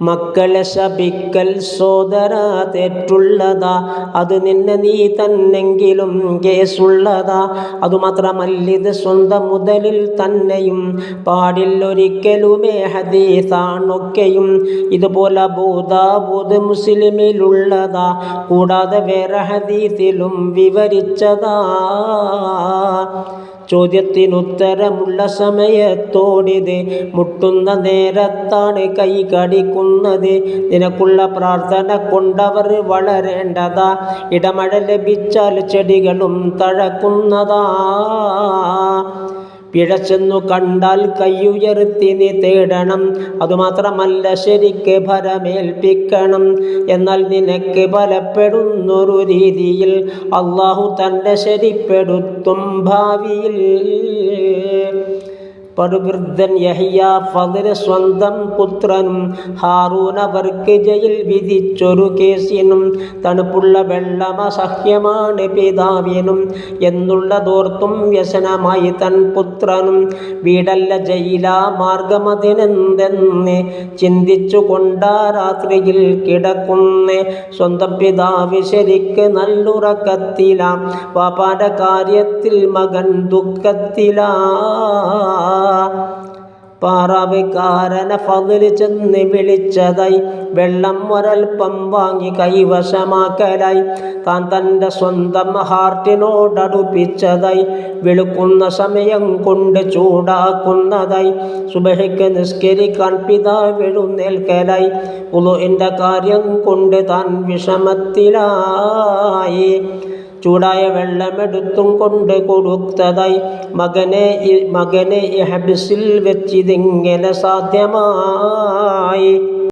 മക്കളെ ശപിക്കൽ സോദരാ തെറ്റുള്ളതാ, അത് നിന്നെ നീ തന്നെങ്കിലും കേസുള്ളതാ. അതുമാത്രമല്ലിത് സ്വന്തം മുതലിൽ തന്നെയും പാടില്ലൊരിക്കലുമേ ഹദീസാണൊക്കെയും. ഇതുപോലെ അബൂദാവൂദ് മുസ്ലിമിലുള്ളതാ, കൂടാതെ വേറെ ഹദീസിലും വിവരിച്ചതാ. ചോദ്യത്തിനുത്തരമുള്ള സമയത്തോടിത് മുട്ടുന്ന നേരത്താണ് കൈ കടിക്കുന്നത്. നിനക്കുള്ള പ്രാർത്ഥന കൊണ്ടവർ വളരേണ്ടതാ, ഇടമഴ ലഭിച്ചാൽ ചെടികളും തഴക്കുന്നതാ. പിഴച്ചെന്നു കണ്ടാൽ കയ്യുയർത്തി നീ തേടണം, അതുമാത്രമല്ല ശരിക്ക് ഭരമേൽപ്പിക്കണം. എന്നാൽ നിനക്ക് ബലപ്പെടുന്നൊരു രീതിയിൽ അള്ളാഹു തൻ്റെ ശരിപ്പെടുത്തും ഭാവിയിൽ. പടുവൃദ്ധൻ യഹ്യ ഫദ്ർ സ്വന്തം പുത്രനും ഹാറൂൻ അവർക്ക് ജയിൽ വിധിച്ചൊരു കേസിനും തണുപ്പുള്ള വെള്ളം അസഹ്യമാണ് പിതാവിനും എന്നുള്ളതോർത്തും വ്യസനമായി തൻ പുത്രനും. വീടല്ല ജയിലാ മാർഗമതിനെന്തെന്ന് ചിന്തിച്ചു കൊണ്ടാ രാത്രിയിൽ കിടക്കുന്നേ. സ്വന്തം പിതാവ് ശരിക്ക് നല്ലുറക്കത്തിലാ, വാപ്പാന്റെ കാര്യത്തിൽ മകൻ ദുഃഖത്തിലാ. പാറാവുകാരനെ ഫദ്ല് ചെന്ന് വിളിച്ചതായി, വെള്ളം ഒരൽപ്പം വാങ്ങി കൈവശമാക്കലായി. താൻ തൻ്റെ സ്വന്തം ഹാർട്ടിനോടടുപ്പിച്ചതായി, വെളുക്കുന്ന സമയം കൊണ്ട് ചൂടാക്കുന്നതായി. സുബഹിക്ക് നിസ്കരിക്കാൻ പിതാവ് എഴുന്നേൽക്കലായി, വുളുഇൻ്റെ കാര്യം കൊണ്ട് താൻ വിഷമത്തിലായി. ചൂടായ വെള്ളമെടുത്തും കൊണ്ട് കൊടുത്തതായി, മകനെ ഈ ഹബ്സിൽ വെച്ചിതിങ്ങനെ സാധ്യമായി.